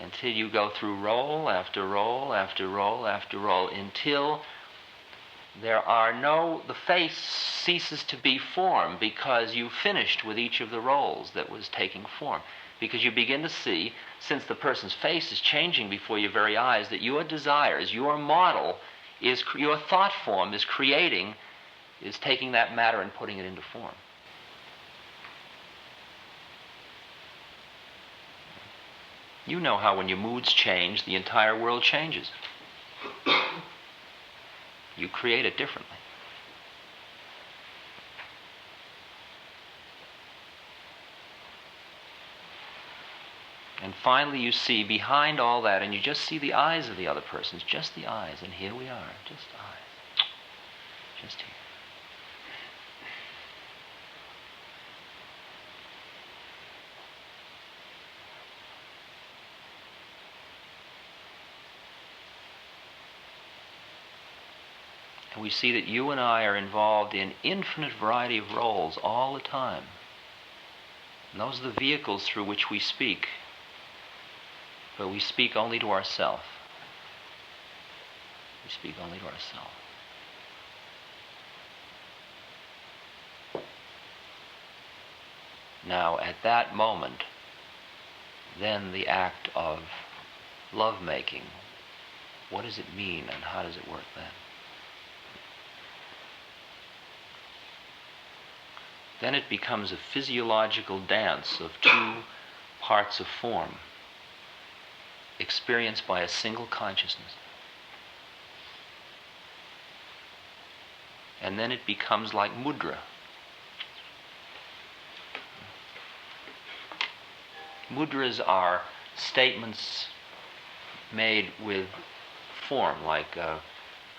until you go through roll after roll after roll after roll, until the face ceases to be form, because you finished with each of the rolls that was taking form. Because you begin to see, since the person's face is changing before your very eyes, that your desires, your model, your thought form is taking that matter and putting it into form. You know how when your moods change, the entire world changes. You create it differently. And finally you see behind all that, and you just see the eyes of the other person. It's just the eyes, and here we are, just eyes. Just here. And we see that you and I are involved in infinite variety of roles all the time. And those are the vehicles through which we speak. But we speak only to ourselves. We speak only to ourselves. Now, at that moment, then the act of lovemaking, what does it mean and how does it work then? Then it becomes a physiological dance of two parts of form, experienced by a single consciousness. And then it becomes like mudra. Mudras are statements made with form, like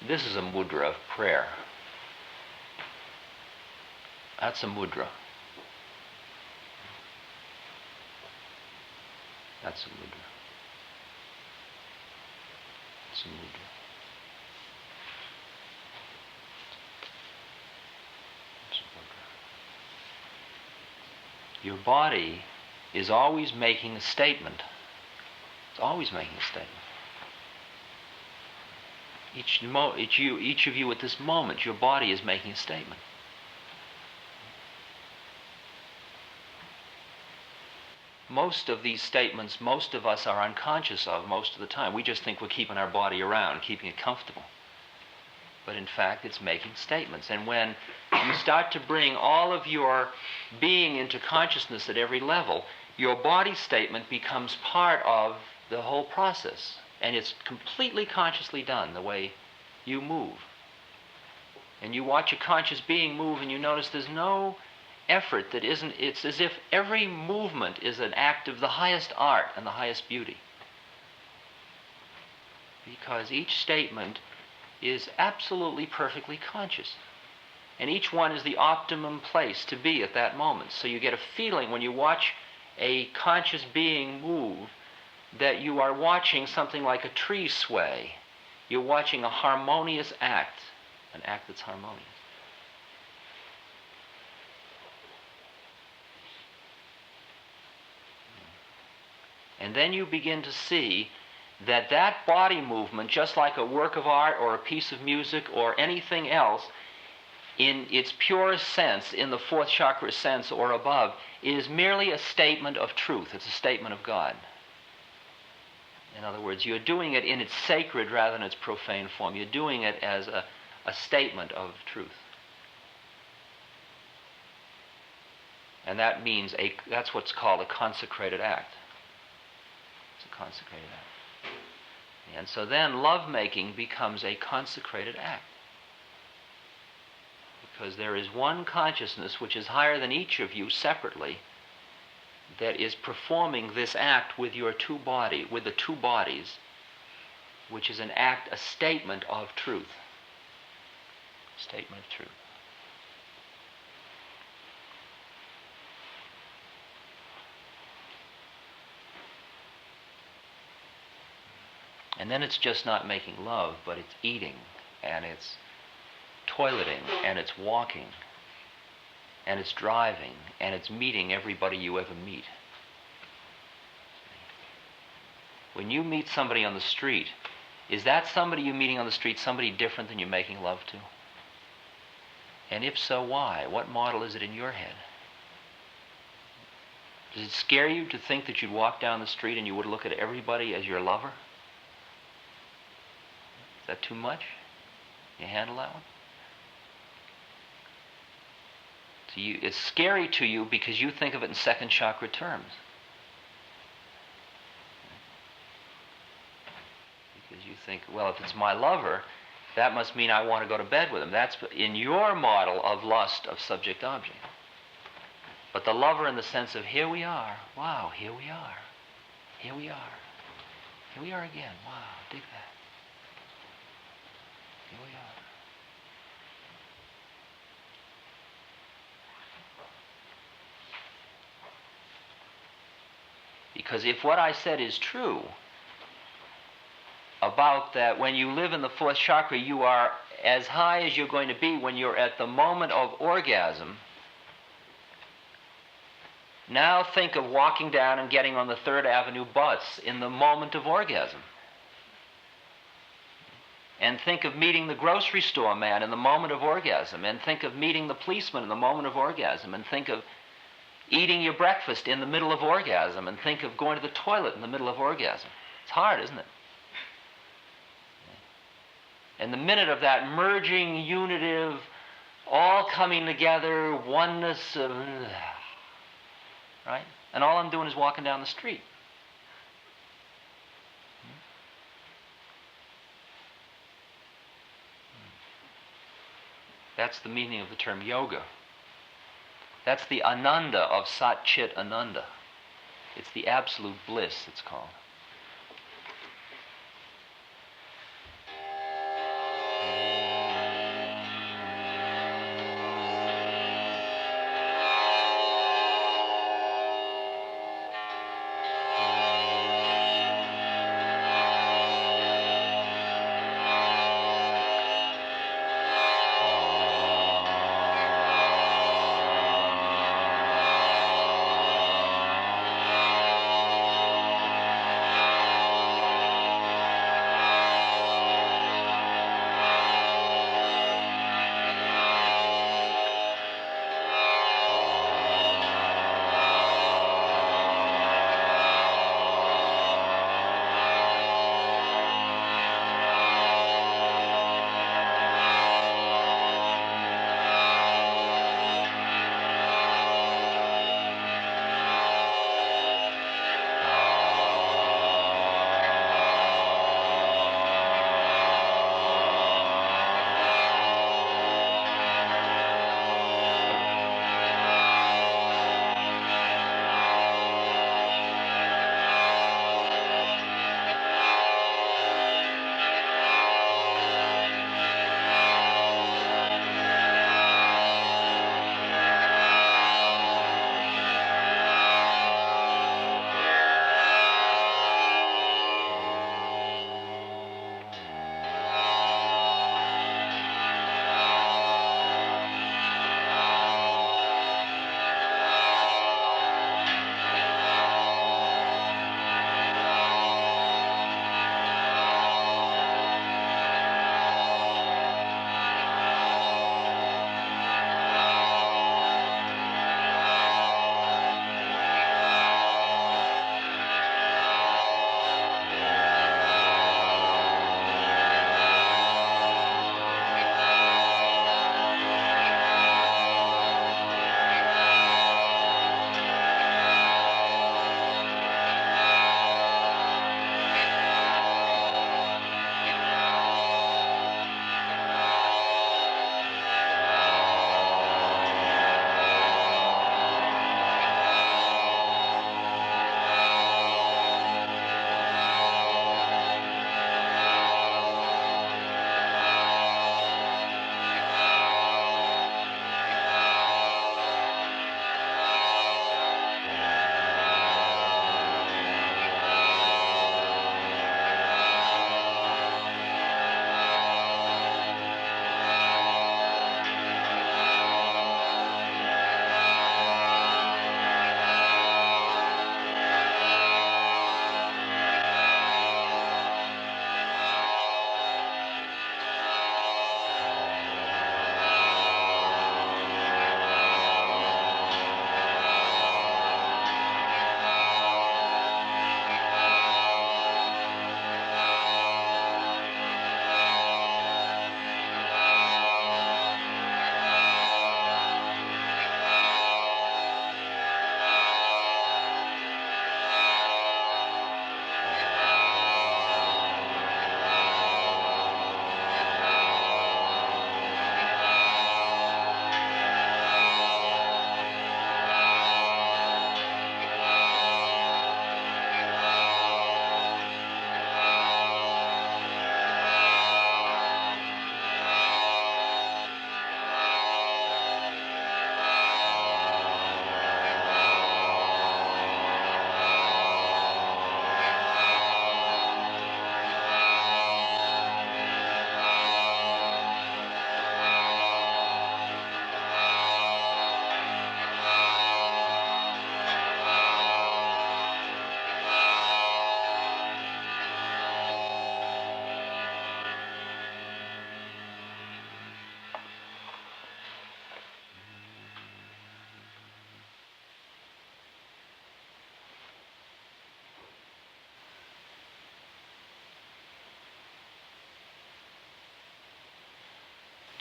this is a mudra of prayer. That's a mudra. That's a mudra. That's a mudra. That's a mudra. Your body is always making a statement. It's always making a statement. Each of you at this moment, your body is making a statement. Most of these statements, most of us are unconscious of most of the time. We just think we're keeping our body around, keeping it comfortable. But in fact, it's making statements. And when you start to bring all of your being into consciousness at every level, your body statement becomes part of the whole process. And it's completely consciously done the way you move. And you watch a conscious being move and you notice there's no effort that isn't, it's as if every movement is an act of the highest art and the highest beauty. Because each statement is absolutely perfectly conscious. And each one is the optimum place to be at that moment. So you get a feeling when you watch a conscious being move that you are watching something like a tree sway. You're watching a harmonious act, an act that's harmonious. And then you begin to see that that body movement, just like a work of art or a piece of music or anything else, in its purest sense, in the fourth chakra sense or above, is merely a statement of truth. It's a statement of God. In other words, you're doing it in its sacred rather than its profane form. You're doing it as a statement of truth. And that means that's what's called a consecrated act. It's a consecrated act. And so then lovemaking becomes a consecrated act. Because there is one consciousness which is higher than each of you separately that is performing this act with the two bodies, which is an act, a statement of truth. Statement of truth. And then it's just not making love, but it's eating, and it's toileting, and it's walking, and it's driving, and it's meeting everybody you ever meet. When you meet somebody on the street, is that somebody you're meeting on the street somebody different than you're making love to? And if so, why? What model is it in your head? Does it scare you to think that you'd walk down the street and you would look at everybody as your lover? Is that too much? Can you handle that one? So it's scary to you because you think of it in second chakra terms. Because you think, well, if it's my lover, that must mean I want to go to bed with him. That's in your model of lust of subject-object. But the lover in the sense of, here we are. Wow, here we are. Here we are. Here we are again. Wow, dig that. Here we are. Because if what I said is true, about that when you live in the fourth chakra, you are as high as you're going to be when you're at the moment of orgasm. Now think of walking down and getting on the 3rd Avenue bus in the moment of orgasm. And think of meeting the grocery store man in the moment of orgasm. And think of meeting the policeman in the moment of orgasm. And think of eating your breakfast in the middle of orgasm. And think of going to the toilet in the middle of orgasm. It's hard, isn't it? And the minute of that merging, unitive, all coming together, oneness of... right? And all I'm doing is walking down the street. That's the meaning of the term yoga. That's the ananda of Sat Chit Ananda. It's the absolute bliss, it's called.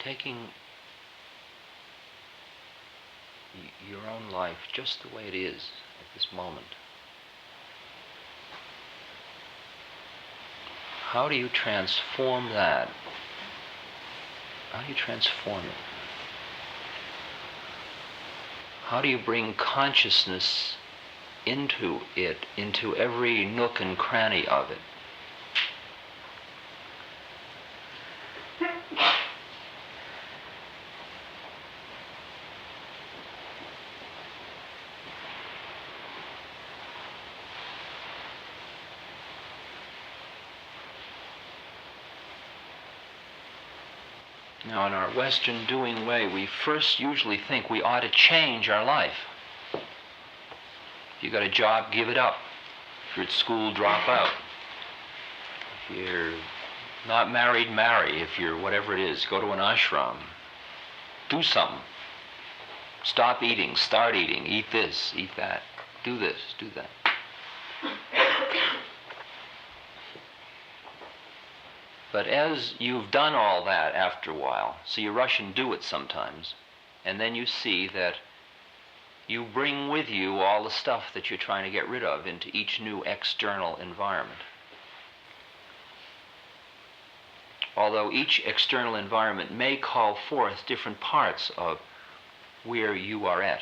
taking your own life just the way it is at this moment. How do you transform that? How do you transform it? How do you bring consciousness into it, into every nook and cranny of it? Now, in our Western doing way, we first usually think we ought to change our life. If you got a job, give it up. If you're at school, drop out. If you're not married, marry. If you're whatever it is, go to an ashram. Do something. Stop eating, start eating, eat this, eat that. Do this, do that. But as you've done all that after a while, so you rush and do it sometimes, and then you see that you bring with you all the stuff that you're trying to get rid of into each new external environment. Although each external environment may call forth different parts of where you are at.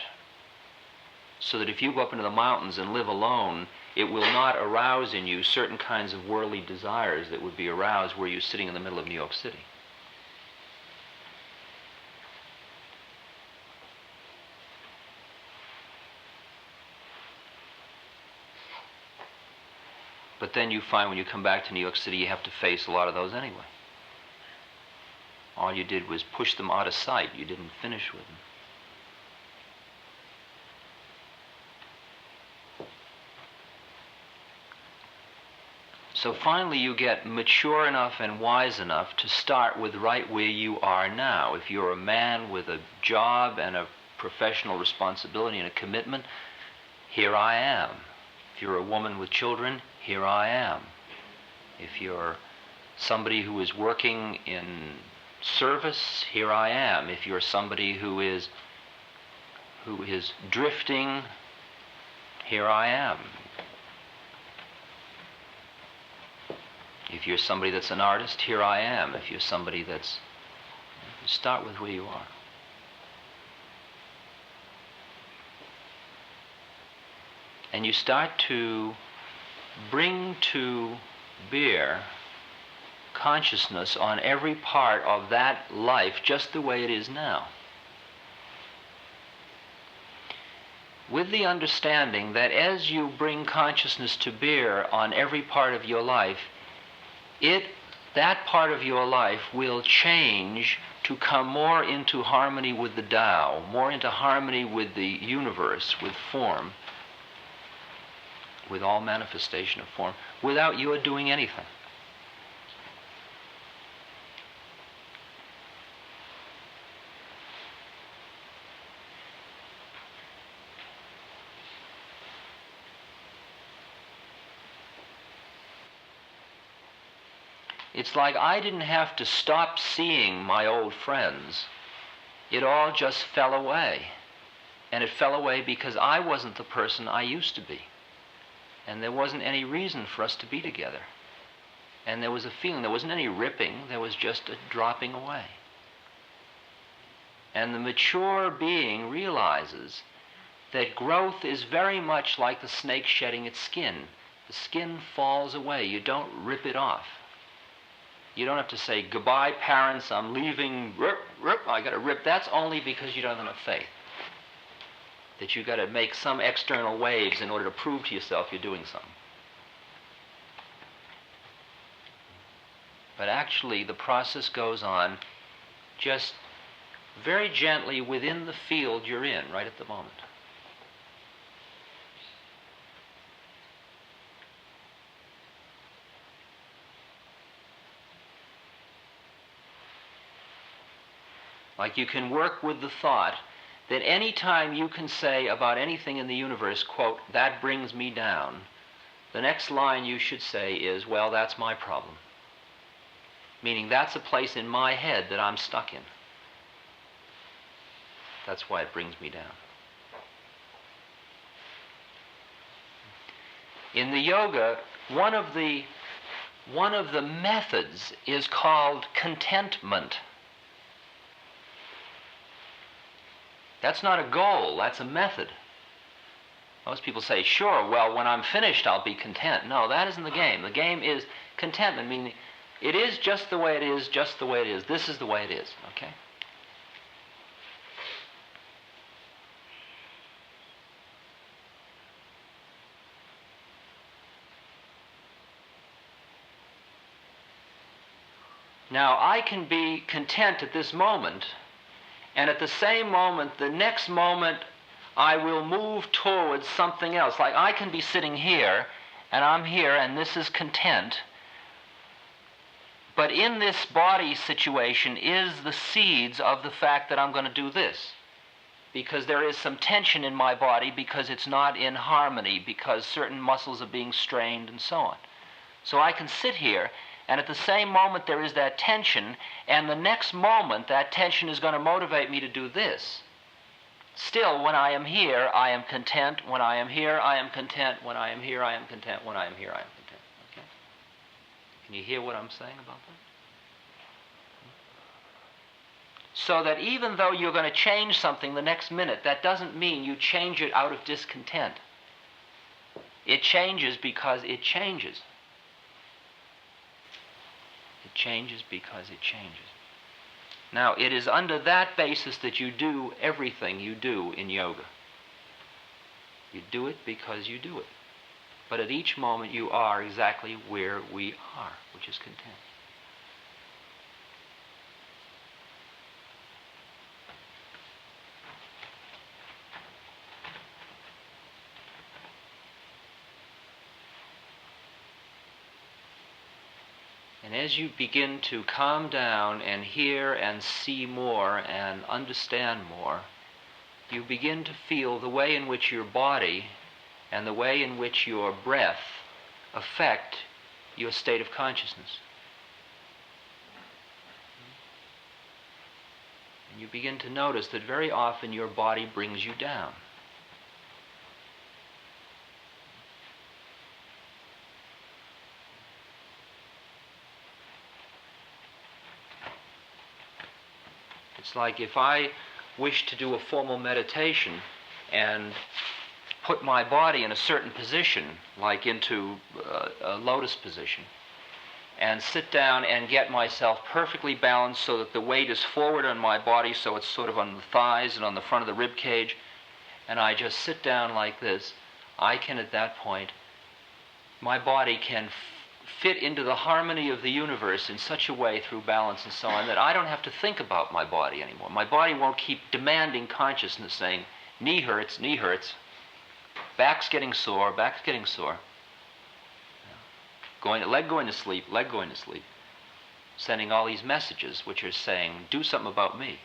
So that if you go up into the mountains and live alone, it will not arouse in you certain kinds of worldly desires that would be aroused were you sitting in the middle of New York City. But then you find when you come back to New York City, you have to face a lot of those anyway. All you did was push them out of sight. You didn't finish with them. So finally you get mature enough and wise enough to start with right where you are now. If you're a man with a job and a professional responsibility and a commitment, here I am. If you're a woman with children, here I am. If you're somebody who is working in service, here I am. If you're somebody who is drifting, here I am. If you're somebody that's an artist, here I am. If you're somebody that's... Start with where you are. And you start to bring to bear consciousness on every part of that life just the way it is now. With the understanding that as you bring consciousness to bear on every part of your life, that part of your life will change to come more into harmony with the Tao, more into harmony with the universe, with form, with all manifestation of form, without you doing anything. It's like I didn't have to stop seeing my old friends. It all just fell away. And it fell away because I wasn't the person I used to be. And there wasn't any reason for us to be together. And there was a feeling, there wasn't any ripping, there was just a dropping away. And the mature being realizes that growth is very much like the snake shedding its skin. The skin falls away, you don't rip it off. You don't have to say, goodbye parents, I'm leaving, rip, I gotta rip. That's only because you don't have enough faith. That you gotta make some external waves in order to prove to yourself you're doing something. But actually the process goes on just very gently within the field you're in right at the moment. Like you can work with the thought that any time you can say about anything in the universe, quote, that brings me down, the next line you should say is, well, that's my problem. Meaning that's a place in my head that I'm stuck in. That's why it brings me down. In the yoga, one of the methods is called contentment. That's not a goal, that's a method. Most people say, sure, well, when I'm finished, I'll be content. No, that isn't the game. The game is contentment, meaning it is just the way it is, just the way it is. This is the way it is, okay? Now, I can be content at this moment, and at the same moment, the next moment, I will move towards something else. Like I can be sitting here, and I'm here, and this is content. But in this body situation is the seeds of the fact that I'm going to do this. Because there is some tension in my body, because it's not in harmony, because certain muscles are being strained and so on. So I can sit here, and at the same moment there is that tension, and the next moment that tension is going to motivate me to do this. Still, when I am here, I am content. When I am here, I am content. When I am here, I am content. When I am here, I am content. Okay? Can you hear what I'm saying about that? So that even though you're going to change something the next minute, that doesn't mean you change it out of discontent. It changes because it changes. It changes because it changes. Now, it is under that basis that you do everything you do in yoga. You do it because you do it. But at each moment you are exactly where we are, which is content. And as you begin to calm down and hear and see more and understand more, you begin to feel the way in which your body and the way in which your breath affect your state of consciousness. And you begin to notice that very often your body brings you down. It's like if I wish to do a formal meditation and put my body in a certain position, like into a lotus position, and sit down and get myself perfectly balanced so that the weight is forward on my body, so it's sort of on the thighs and on the front of the rib cage, and I just sit down like this, I can at that point, my body can fit into the harmony of the universe in such a way through balance and so on that I don't have to think about my body anymore. My body won't keep demanding consciousness, saying, knee hurts, back's getting sore, leg going to sleep, sending all these messages which are saying, do something about me.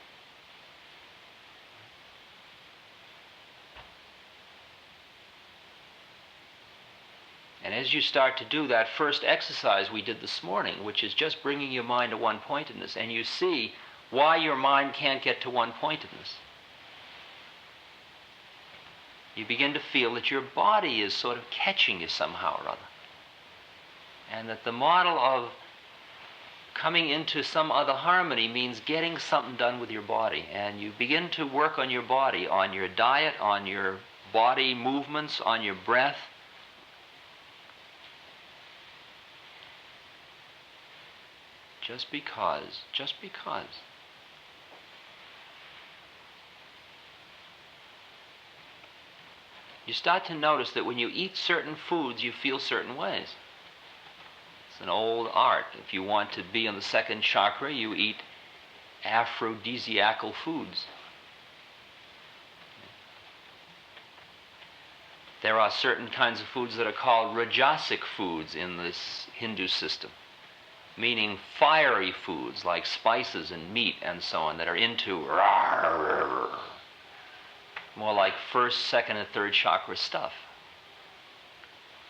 And as you start to do that first exercise we did this morning, which is just bringing your mind to one-pointedness, and you see why your mind can't get to one-pointedness, you begin to feel that your body is sort of catching you somehow or other. And that the model of coming into some other harmony means getting something done with your body. And you begin to work on your body, on your diet, on your body movements, on your breath. Just because. You start to notice that when you eat certain foods, you feel certain ways. It's an old art. If you want to be in the second chakra, you eat aphrodisiacal foods. There are certain kinds of foods that are called rajasic foods in this Hindu system, meaning fiery foods like spices and meat and so on that are into more like first, second, and third chakra stuff.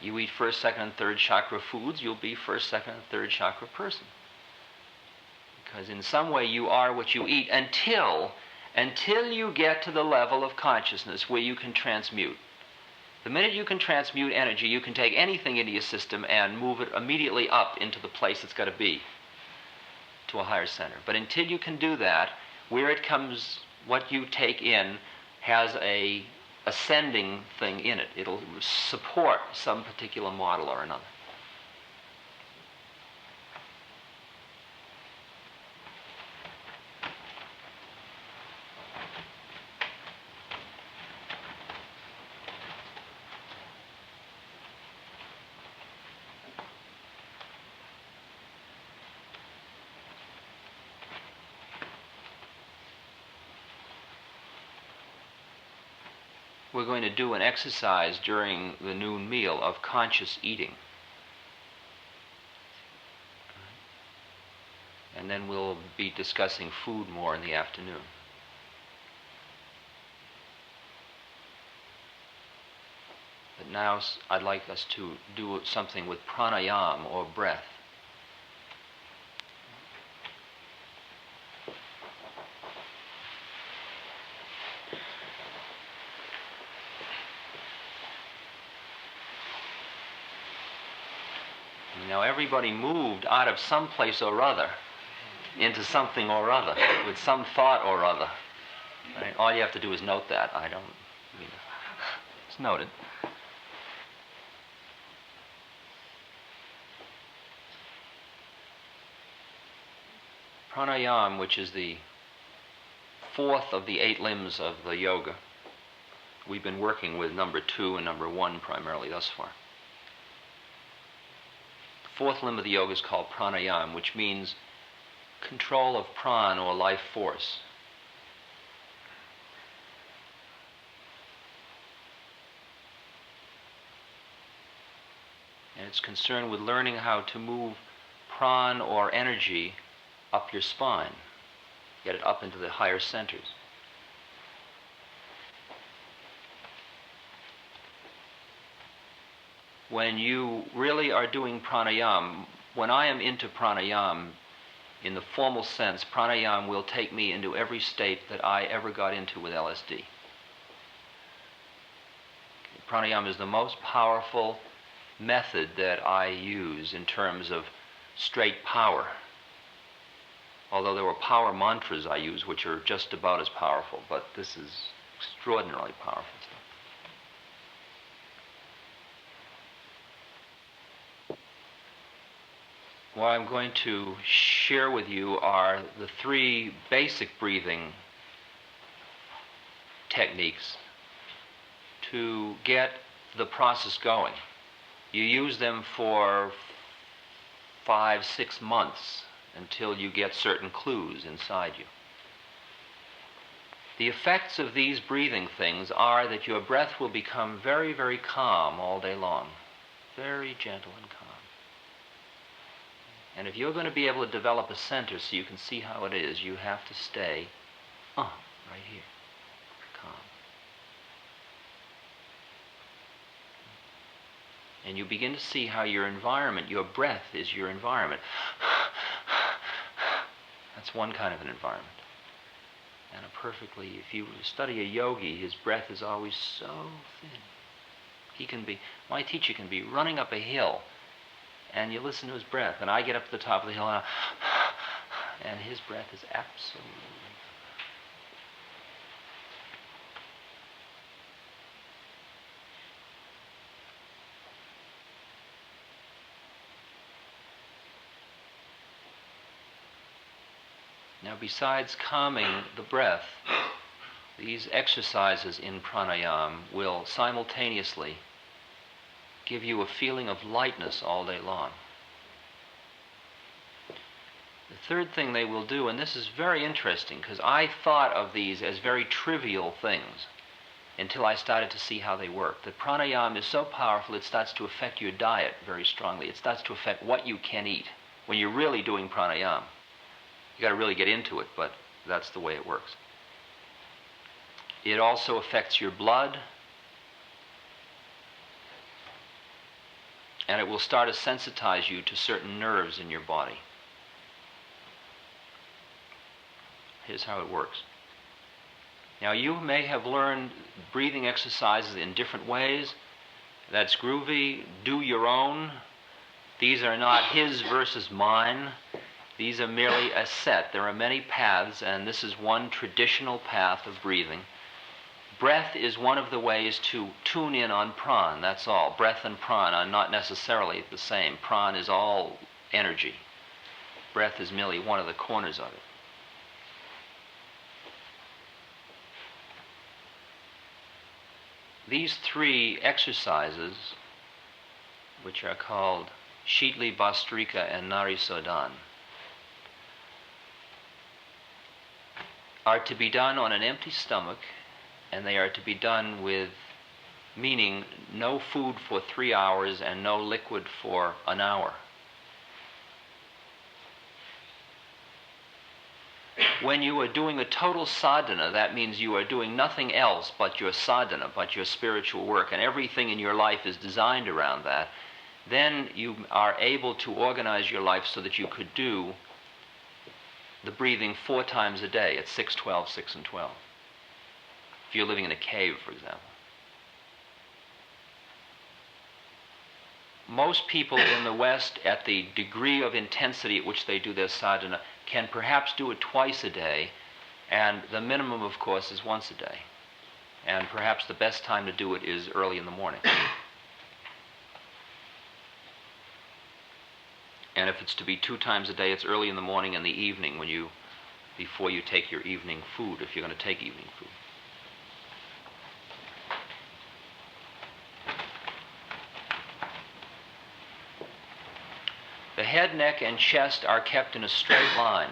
You eat first, second, and third chakra foods, you'll be first, second, and third chakra person. Because in some way you are what you eat until until you get to the level of consciousness where you can transmute. The minute you can transmute energy, you can take anything into your system and move it immediately up into the place it's got to be, to a higher center. But until you can do that, where it comes, what you take in has a ascending thing in it. It'll support some particular model or another. We're going to do an exercise during the noon meal of conscious eating. And then we'll be discussing food more in the afternoon. But now I'd like us to do something with pranayama, or breath. Now everybody moved out of some place or other into something or other, with some thought or other. Right? All you have to do is note that. I don't mean it's noted. Pranayama, which is the fourth of the 8 limbs of the yoga. We've been working with number 2 and number 1 primarily thus far. The fourth limb of the yoga is called pranayama, which means control of prana, or life force. And it's concerned with learning how to move prana, or energy, up your spine, get it up into the higher centers. When you really are doing pranayama, when I am into pranayama, in the formal sense, pranayama will take me into every state that I ever got into with LSD. Pranayama is the most powerful method that I use in terms of straight power. Although there were power mantras I use which are just about as powerful, but this is extraordinarily powerful stuff. What I'm going to share with you are the 3 basic breathing techniques to get the process going. You use them for 5-6 months until you get certain clues inside you. The effects of these breathing things are that your breath will become very, very calm all day long. Very gentle and calm. And if you're going to be able to develop a center so you can see how it is, you have to stay right here, calm. And you begin to see how your environment, your breath is your environment. That's one kind of an environment. And if you study a yogi, his breath is always so thin. My teacher can be running up a hill, and you listen to his breath, and I get up to the top of the hill, and his breath is absolutely. Now, besides calming the breath, these exercises in pranayama will simultaneously give you a feeling of lightness all day long. The third thing they will do, and this is very interesting because I thought of these as very trivial things until I started to see how they work. That pranayama is so powerful it starts to affect your diet very strongly. It starts to affect what you can eat when you're really doing pranayama. You got to really get into it, but that's the way it works. It also affects your blood, and it will start to sensitize you to certain nerves in your body. Here's how it works. Now, you may have learned breathing exercises in different ways. That's groovy. Do your own. These are not his versus mine. These are merely a set. There are many paths, and this is one traditional path of breathing. Breath is one of the ways to tune in on pran, that's all. Breath and pran are not necessarily the same. Pran is all energy. Breath is merely one of the corners of it. These three exercises, which are called Shitli, Bhastrika, and Narisodan, are to be done on an empty stomach, and they are to be done with, meaning no food for 3 hours and no liquid for an hour. When you are doing a total sadhana, that means you are doing nothing else but your sadhana, but your spiritual work, and everything in your life is designed around that. Then you are able to organize your life so that you could do the breathing 4 times a day at 6, 12, 6, and 12. If you're living in a cave, for example. Most people in the West, at the degree of intensity at which they do their sadhana, can perhaps do it twice a day, and the minimum, of course, is once a day. And perhaps the best time to do it is early in the morning. And if it's to be 2 times a day, it's early in the morning and the evening before you take your evening food, if you're going to take evening food. The head, neck, and chest are kept in a straight line.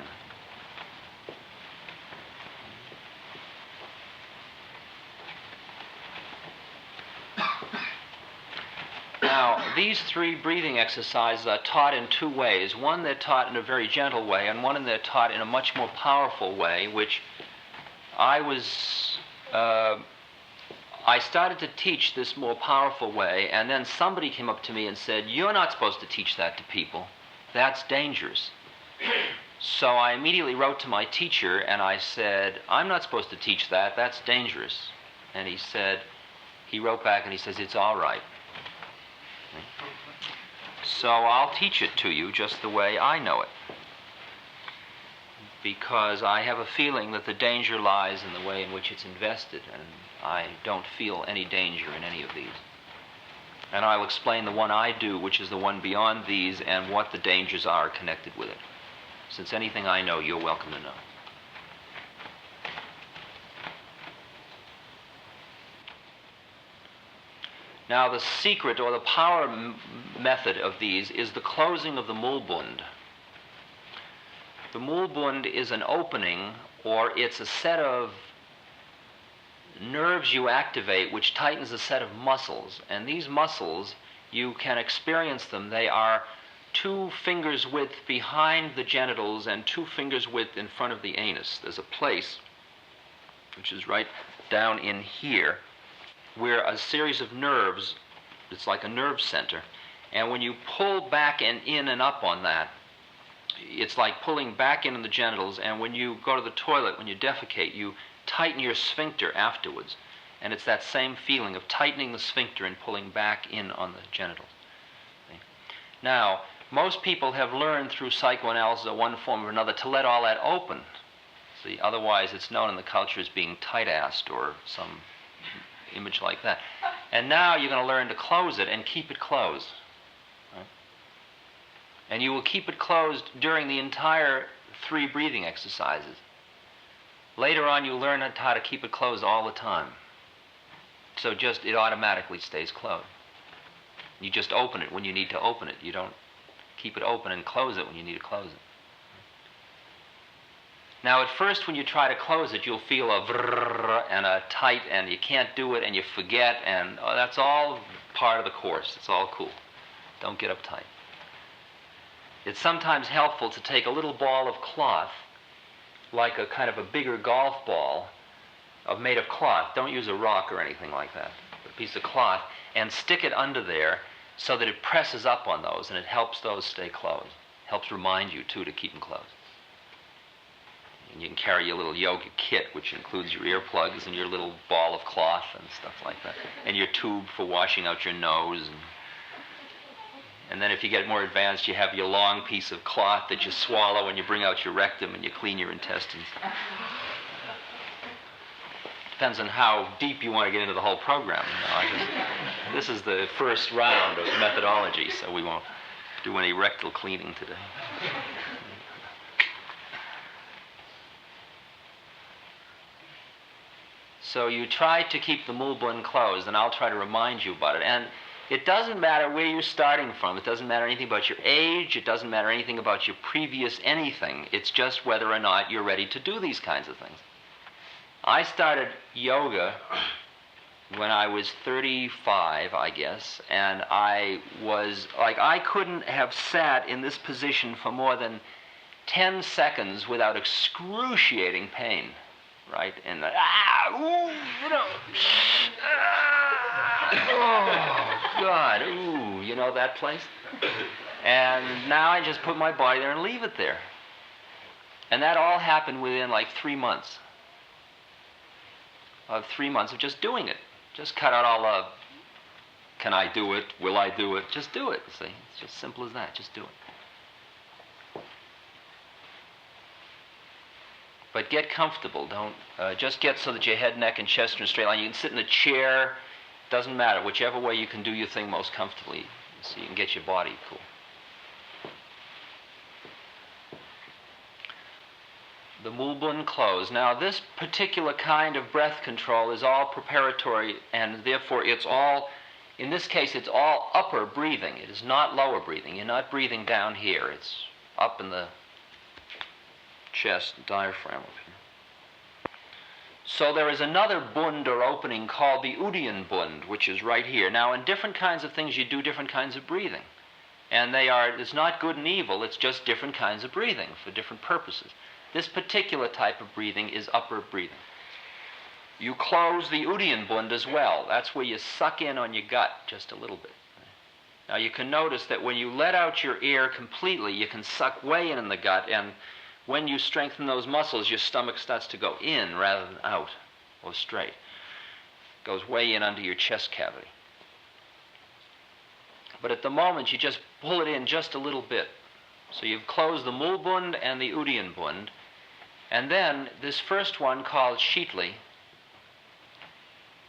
Now, these 3 breathing exercises are taught in 2 ways. One, they're taught in a very gentle way, and one, they're taught in a much more powerful way, which I started to teach this more powerful way, and then somebody came up to me and said, "You're not supposed to teach that to people. That's dangerous." So I immediately wrote to my teacher and I said, "I'm not supposed to teach that. That's dangerous." And he wrote back and he says, "It's all right." So I'll teach it to you just the way I know it, because I have a feeling that the danger lies in the way in which it's invested, and I don't feel any danger in any of these. And I'll explain the one I do, which is the one beyond these, and what the dangers are connected with it. Since anything I know, you're welcome to know. Now, the secret or the power method of these is the closing of the mulbund. The mulbund is an opening, or it's a set of nerves you activate which tightens a set of muscles. And these muscles, you can experience them. They are 2 fingers width behind the genitals and 2 fingers width in front of the anus. There's a place, which is right down in here, where a series of nerves, it's like a nerve center, and when you pull back and in and up on that, it's like pulling back in the genitals, and when you go to the toilet, when you defecate, you tighten your sphincter afterwards, and it's that same feeling of tightening the sphincter and pulling back in on the genitals. Now, most people have learned through psychoanalysis or one form or another to let all that open. See, otherwise it's known in the culture as being tight-assed or some image like that. And now you're going to learn to close it and keep it closed. Right? And you will keep it closed during the entire 3 breathing exercises. Later on, you learn how to keep it closed all the time. So it automatically stays closed. You just open it when you need to open it. You don't keep it open and close it when you need to close it. Now, at first, when you try to close it, you'll feel a vrrr and a tight, and you can't do it, and you forget, and that's all part of the course. It's all cool. Don't get uptight. It's sometimes helpful to take a little ball of cloth, like a kind of a bigger golf ball made of cloth. Don't use a rock or anything like that. A piece of cloth, and stick it under there so that it presses up on those, and it helps those stay closed. Helps remind you, too, to keep them closed. And you can carry your little yoga kit, which includes your earplugs and your little ball of cloth and stuff like that, and your tube for washing out your nose. And then if you get more advanced, you have your long piece of cloth that you swallow when you bring out your rectum and you clean your intestines. Depends on how deep you want to get into the whole program. This is the first round of methodology, so we won't do any rectal cleaning today. So you try to keep the mulbun closed, and I'll try to remind you about it. And it doesn't matter where you're starting from. It doesn't matter anything about your age. It doesn't matter anything about your previous anything. It's just whether or not you're ready to do these kinds of things. I started yoga when I was 35, I guess, and I was, I couldn't have sat in this position for more than 10 seconds without excruciating pain. Right? And oh, God, you know that place? And now I just put my body there and leave it there. And that all happened within 3 months. Of 3 months of just doing it. Just cut out all the, can I do it? Will I do it? Just do it, see? It's just simple as that. Just do it. But get comfortable. Don't just get so that your head, neck, and chest are in a straight line. You can sit in a chair. Doesn't matter. Whichever way you can do your thing most comfortably, so you can get your body cool. The mulbun closed. Now, this particular kind of breath control is all preparatory, and therefore it's all, in this case, it's all upper breathing. It is not lower breathing. You're not breathing down here. It's up in the chest, diaphragm up here. So there is another bund or opening called the Udian bund, which is right here. Now, in different kinds of things, you do different kinds of breathing. And it's not good and evil, it's just different kinds of breathing for different purposes. This particular type of breathing is upper breathing. You close the Udian bund as well. That's where you suck in on your gut just a little bit. Now, you can notice that when you let out your air completely, you can suck way in the gut, and when you strengthen those muscles, your stomach starts to go in rather than out or straight. It goes way in under your chest cavity. But at the moment, you just pull it in just a little bit. So you've closed the mulbund and the Udian bund. And then this first one called Shitli,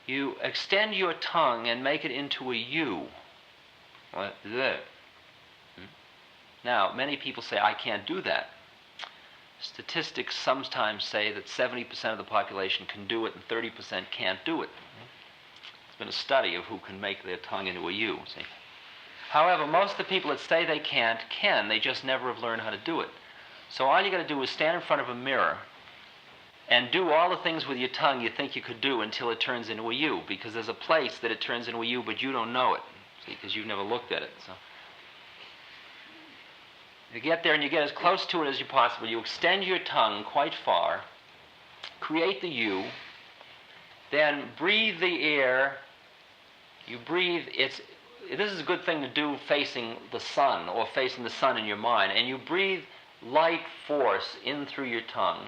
you extend your tongue and make it into a U. What is that? Now, many people say, I can't do that. Statistics sometimes say that 70% of the population can do it and 30% can't do it. It's been a study of who can make their tongue into a U. See? However, most of the people that say they can't can. They just never have learned how to do it. So all you got to do is stand in front of a mirror and do all the things with your tongue you think you could do until it turns into a U, because there's a place that it turns into a U, but you don't know it, see, because you've never looked at it. So you get there and you get as close to it as you possibly. You extend your tongue quite far, create the U, then breathe the air. You breathe, this is a good thing to do facing the sun or facing the sun in your mind. And you breathe light force in through your tongue.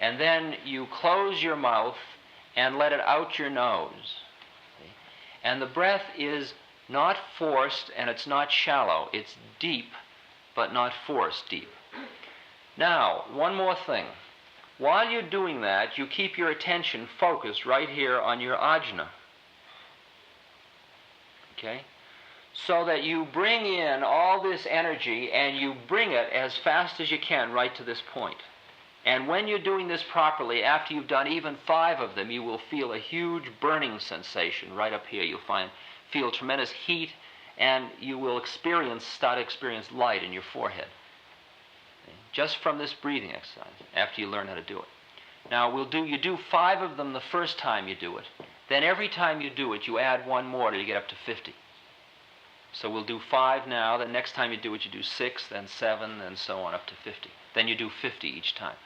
And then you close your mouth and let it out your nose. See? And the breath is not forced and it's not shallow. It's deep, but not forced deep. Now, one more thing. While you're doing that, you keep your attention focused right here on your ajna. Okay? So that you bring in all this energy and you bring it as fast as you can right to this point. And when you're doing this properly, after you've done even 5 of them, you will feel a huge burning sensation right up here. You'll feel tremendous heat, and you will start to experience light in your forehead. Okay? Just from this breathing exercise, after you learn how to do it. Now, you do 5 of them the first time you do it. Then every time you do it, you add 1 more till you get up to 50. So we'll do 5 now, then next time you do it, you do 6, then 7, and so on up to 50. Then you do 50 each time.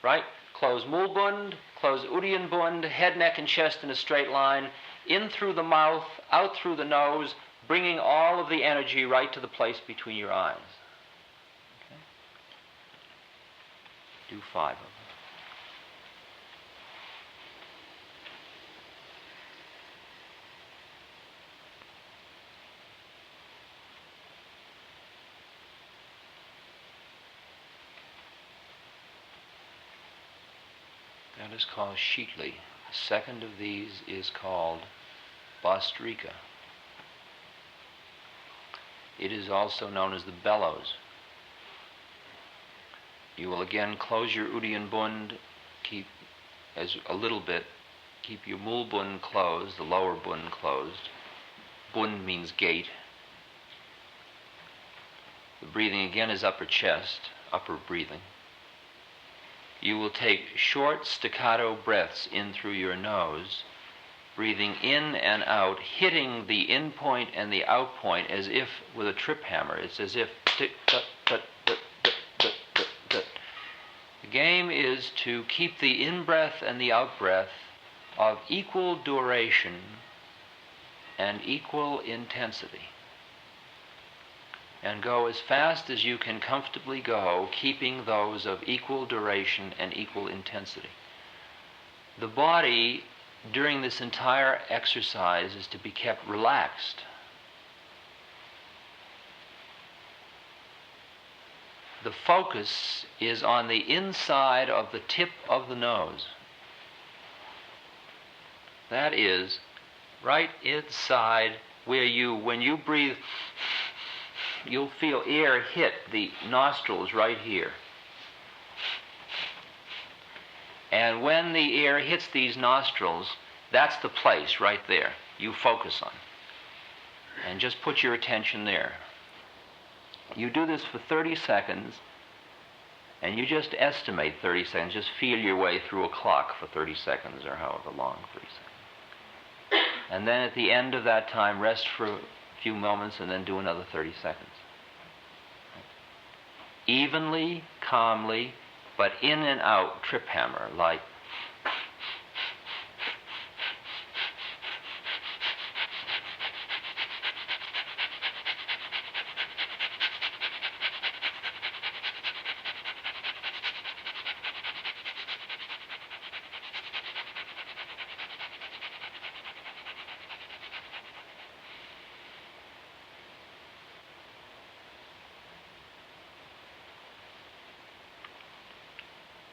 Right? Close mulbund, close Udian bund, head, neck, and chest in a straight line, in through the mouth, out through the nose, bringing all of the energy right to the place between your eyes. Okay? Do 5 of them. That is called Sheetli. The second of these is called Bastrika. It is also known as the bellows. You will again close your Uddiyana Bund, keep as a little bit, keep your Mul Bund closed, the lower Bund closed. Bund means gate. The breathing again is upper chest, upper breathing. You will take short staccato breaths in through your nose, breathing in and out, hitting the in point and the out point as if with a trip hammer. It's as if tick, tut, tut, tut, tut, tut, tut, tut. The game is to keep the in-breath and the out-breath of equal duration and equal intensity. And go as fast as you can comfortably go, keeping those of equal duration and equal intensity. The body during this entire exercise is to be kept relaxed. The focus is on the inside of the tip of the nose. That is right inside where when you breathe, you'll feel air hit the nostrils right here. And when the air hits these nostrils, that's the place right there you focus on. And just put your attention there. You do this for 30 seconds, and you just estimate 30 seconds. Just feel your way through a clock for 30 seconds, or however long 30 seconds. And then at the end of that time, rest for a few moments, and then do another 30 seconds. Evenly, calmly, but in and out trip hammer, like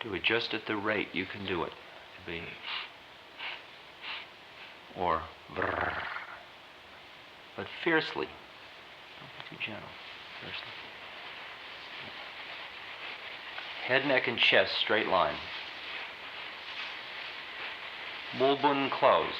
do it just at the rate you can do it. To be, or brrr, but fiercely. Don't be too gentle. Fiercely. Head, neck, and chest straight line. Mul Bund closed.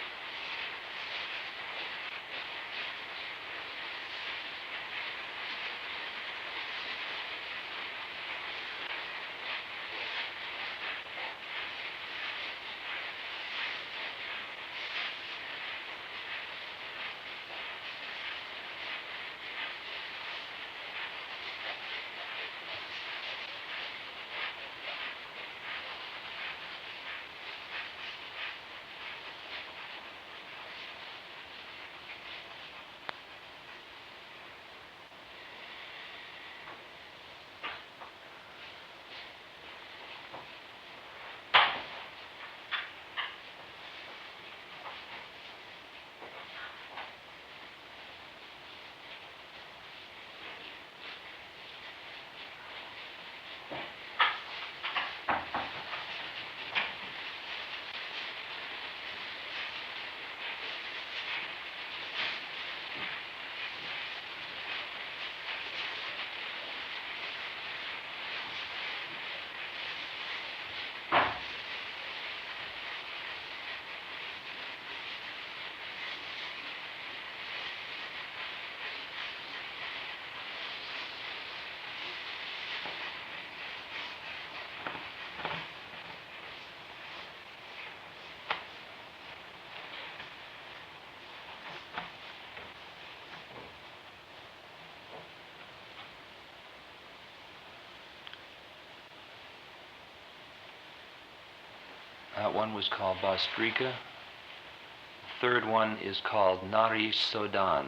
That one was called Bastrika. The third one is called Nari Sodan.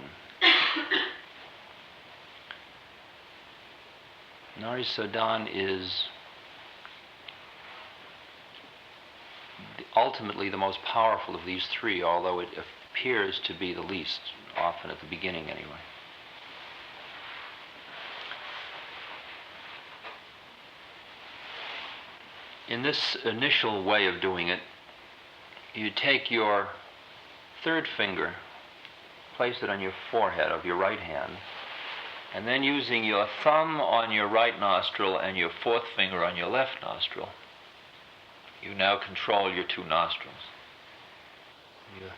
Nari Sodan is ultimately the most powerful of these three, although it appears to be the least, often at the beginning anyway. In this initial way of doing it, you take your third finger, place it on your forehead of your right hand, and then using your thumb on your right nostril and your fourth finger on your left nostril, you now control your two nostrils. Your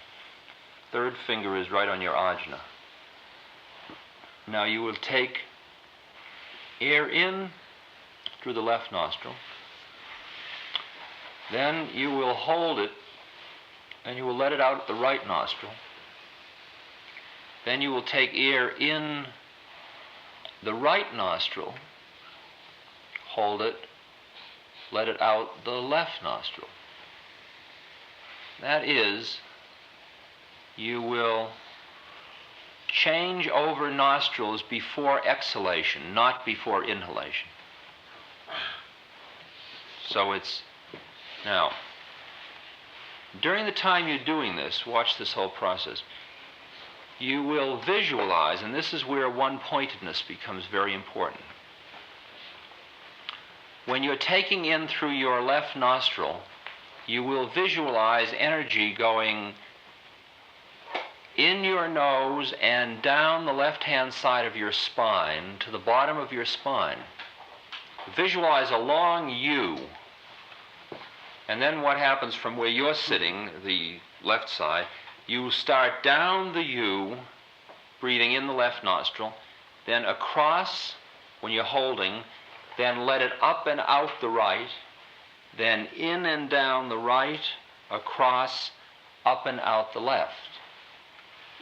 third finger is right on your ajna. Now you will take air in through the left nostril. Then you will hold it and you will let it out at the right nostril. Then you will take air in the right nostril, hold it, let it out the left nostril. That is, you will change over nostrils before exhalation, not before inhalation. So it's, now, during the time you're doing this, watch this whole process, you will visualize, and this is where one-pointedness becomes very important. When you're taking in through your left nostril, you will visualize energy going in your nose and down the left-hand side of your spine to the bottom of your spine. Visualize a long U. And then what happens from where you're sitting, the left side, you start down the U, breathing in the left nostril, then across when you're holding, then let it up and out the right, then in and down the right, across, up and out the left.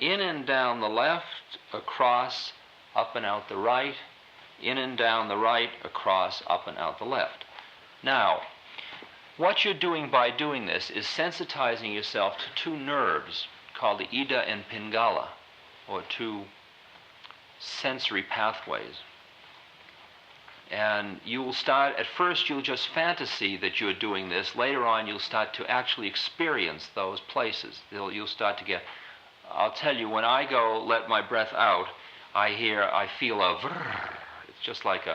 In and down the left, across, up and out the right, in and down the right, across, up and out the left. Now, what you're doing by doing this is sensitizing yourself to two nerves called the Ida and Pingala, or two sensory pathways. And you will start, at first you'll just fantasy that you're doing this. Later on you'll start to actually experience those places. You'll start to get, I'll tell you, when I go let my breath out, I feel a vrrr. It's just like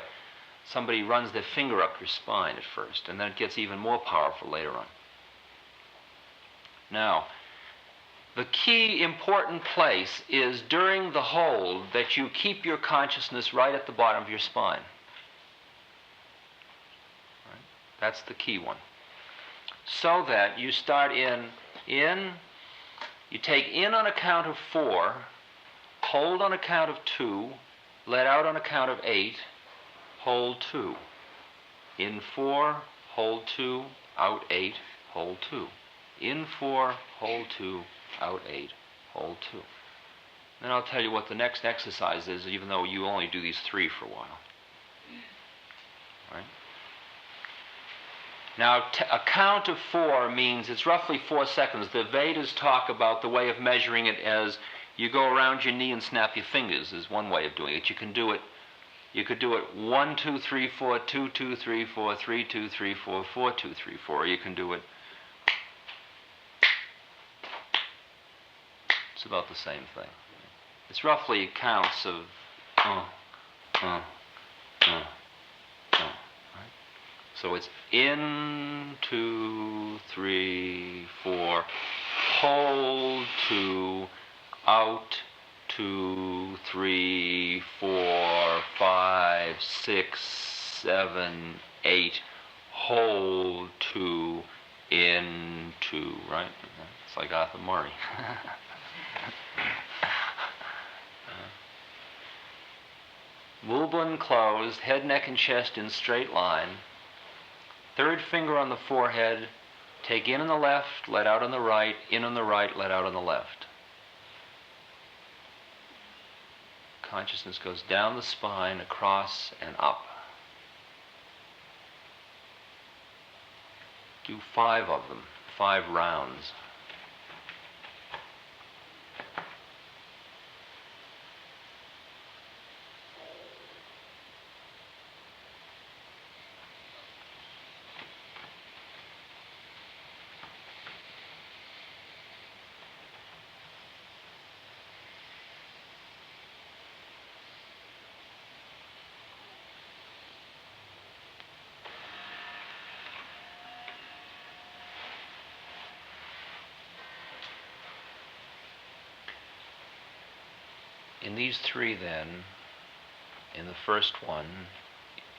somebody runs their finger up your spine at first, and then it gets even more powerful later on. Now, the key important place is during the hold that you keep your consciousness right at the bottom of your spine. Right? That's the key one. So that you start in, you take in on a count of 4, hold on a count of 2, let out on a count of 8, hold 2. In 4, hold 2, out 8, hold 2. In 4, hold 2, out 8, hold 2. Then I'll tell you what the next exercise is, even though you only do these 3 for a while. Right? Now, a count of 4 means it's roughly 4 seconds. The Vedas talk about the way of measuring it as you go around your knee and snap your fingers is one way of doing it. You could do it 1, 2, 3, 4, 2, 2, 3, 4, 3, 2, 3, 4, 4, 2, 3, 4. You can do it. It's about the same thing. It's roughly counts of right? So it's in, 2, 3, 4, hold 2, out 2, 3, 4, 5, 6, 7, 8, hold 2, in 2, right? It's like Arthur Murray. Mulban closed, head, neck, and chest in straight line. Third finger on the forehead, take in on the left, let out on the right, in on the right, let out on the left. Consciousness goes down the spine, across, and up. Do 5 of them, 5 rounds. In these three then, in the first one,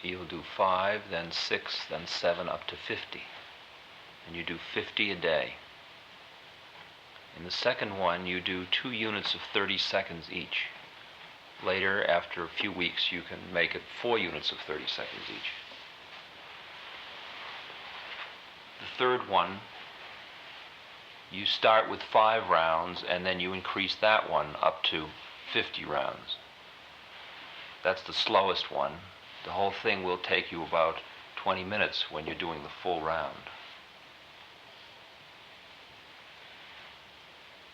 you'll do 5, then 6, then 7, up to 50. And you do 50 a day. In the second one, you do 2 units of 30 seconds each. Later, after a few weeks, you can make it 4 units of 30 seconds each. The third one, you start with 5 rounds, and then you increase that one up to 50 rounds. That's the slowest one. The whole thing will take you about 20 minutes when you're doing the full round.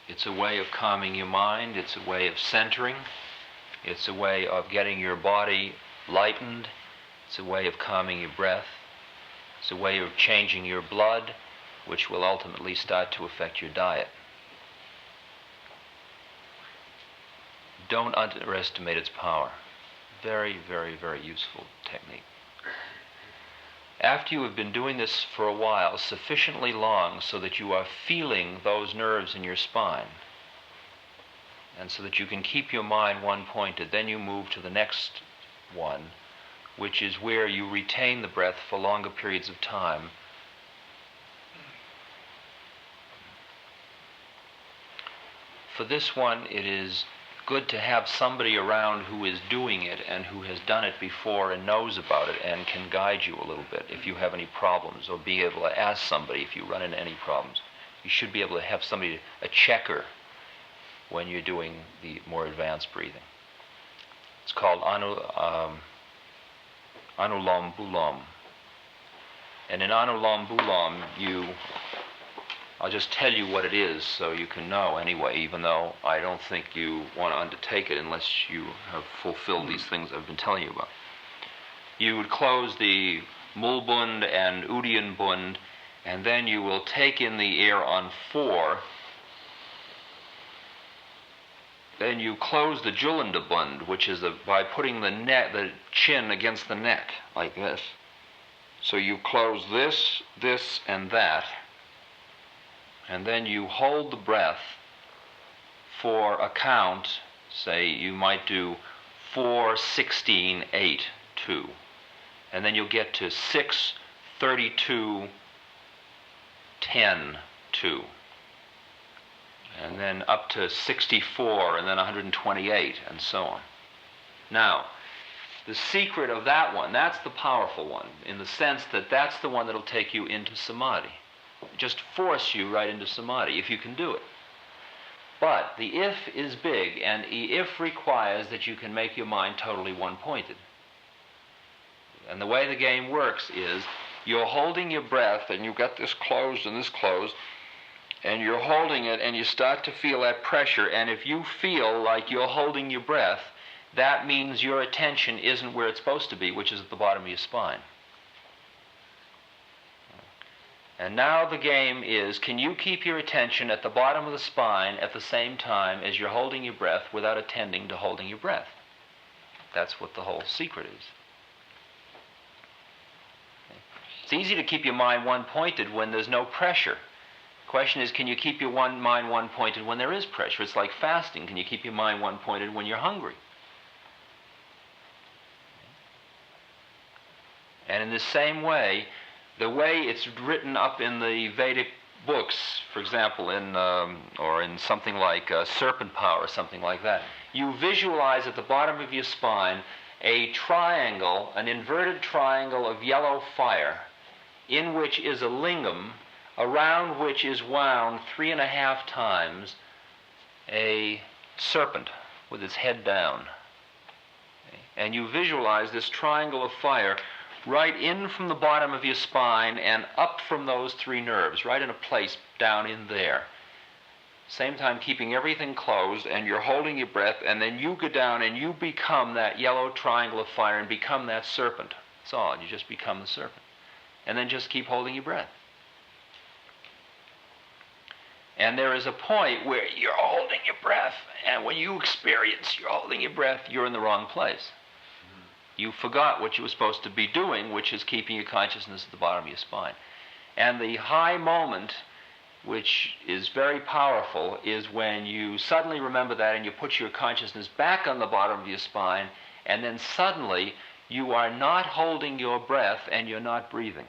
It's a way of calming your mind. It's a way of centering. It's a way of getting your body lightened. It's a way of calming your breath. It's a way of changing your blood, which will ultimately start to affect your diet. Don't underestimate its power. Very, very, very useful technique. After you have been doing this for a while, sufficiently long so that you are feeling those nerves in your spine, and so that you can keep your mind one-pointed, then you move to the next one, which is where you retain the breath for longer periods of time. For this one, it is good to have somebody around who is doing it and who has done it before and knows about it and can guide you a little bit if you have any problems, or be able to ask somebody if you run into any problems. You should be able to have somebody, a checker, when you're doing the more advanced breathing. It's called Anulam Bulam. And in Anulam Bulam, I'll just tell you what it is so you can know anyway, even though I don't think you want to undertake it unless you have fulfilled these things I've been telling you about. You would close the Mulbund and Udian Bund, and then you will take in the air on 4. Then you close the Julanda Bund, which is by putting the chin against the neck, like this. So you close this, and that. And then you hold the breath for a count. Say you might do 4, 16, 8, 2. And then you'll get to 6, 32, 10, 2. And then up to 64, and then 128, and so on. Now, the secret of that one, that's the powerful one, in the sense that that's the one that'll take you into samadhi. Just force you right into samadhi, if you can do it. But the if is big, and the if requires that you can make your mind totally one-pointed. And the way the game works is you're holding your breath, and you've got this closed and this closed, and you're holding it, and you start to feel that pressure, and if you feel like you're holding your breath, that means your attention isn't where it's supposed to be, which is at the bottom of your spine. And now the game is, can you keep your attention at the bottom of the spine at the same time as you're holding your breath without attending to holding your breath? That's what the whole secret is. It's easy to keep your mind one-pointed when there's no pressure. The question is, can you keep your mind one-pointed when there is pressure? It's like fasting. Can you keep your mind one-pointed when you're hungry? And in the same way, the way it's written up in the Vedic books, for example, or in something like Serpent Power or something like that, you visualize at the bottom of your spine a triangle, an inverted triangle of yellow fire, in which is a lingam, around which is wound 3.5 times a serpent with its head down. And you visualize this triangle of fire right in from the bottom of your spine and up from those 3 nerves, right in a place down in there. Same time keeping everything closed, and you're holding your breath, and then you go down and you become that yellow triangle of fire and become that serpent. That's all. You just become the serpent. And then just keep holding your breath. And there is a point where you're holding your breath, and when you experience you're holding your breath, you're in the wrong place. You forgot what you were supposed to be doing, which is keeping your consciousness at the bottom of your spine. And the high moment which is very powerful, is when you suddenly remember that and you put your consciousness back on the bottom of your spine, and then suddenly you are not holding your breath and you're not breathing.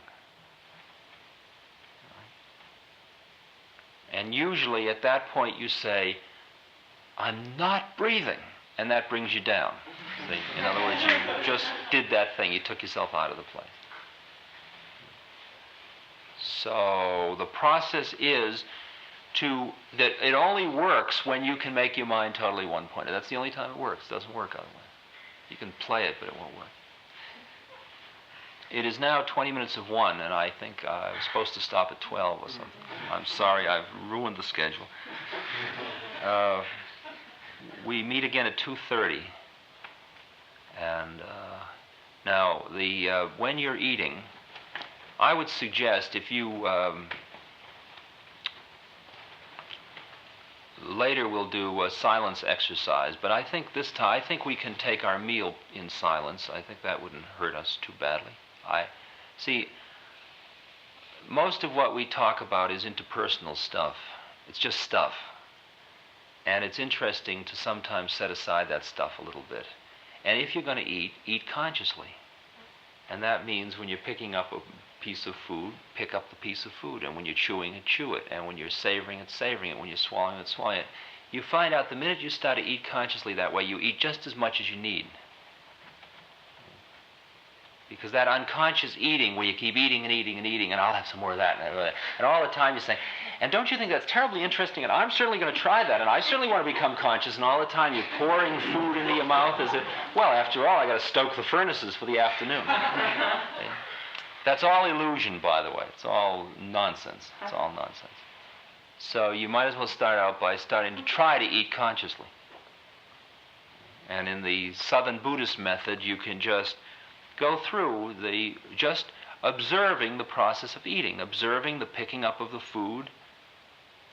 And usually at that point you say, I'm not breathing, and that brings you down. See? In other words, you just did that thing. You took yourself out of the place. So the process is that it only works when you can make your mind totally one-pointed. That's the only time it works. It doesn't work otherwise. You can play it, but it won't work. It is now 20 minutes of 1, and I think I was supposed to stop at 12 or something. I'm sorry, I've ruined the schedule. We meet again at 2:30. And now, when you're eating, I would suggest if you... later we'll do a silence exercise, but I think this time, I think we can take our meal in silence. I think that wouldn't hurt us too badly. See, most of what we talk about is interpersonal stuff. It's just stuff. And it's interesting to sometimes set aside that stuff a little bit. And if you're going to eat consciously. And that means when you're picking up a piece of food, pick up the piece of food. And when you're chewing it, chew it. And when you're savoring it, savoring it. When you're swallowing it, swallowing it. You find out the minute you start to eat consciously that way, you eat just as much as you need. Because that unconscious eating, where you keep eating and eating and eating, and I'll have some more of that, and all the time you're saying, and don't you think that's terribly interesting, and I'm certainly going to try that, and I certainly want to become conscious, and all the time you're pouring food into your mouth as if, well, after all, I got to stoke the furnaces for the afternoon. That's all illusion, by the way. It's all nonsense. It's all nonsense. So you might as well start out by starting to try to eat consciously. And in the Southern Buddhist method, you can just go through just observing the process of eating, observing the picking up of the food,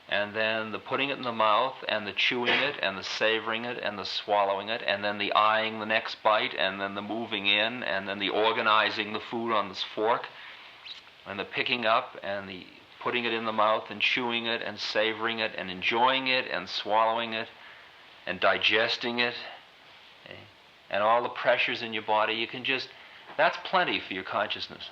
and then the putting it in the mouth, and the chewing it, and the savoring it, and the swallowing it, and then the eyeing the next bite, and then the moving in, and then the organizing the food on this fork, and the picking up, and the putting it in the mouth, and chewing it, and savoring it, and enjoying it, and swallowing it, and digesting it, and all the pressures in your body. You can just... That's plenty for your consciousness.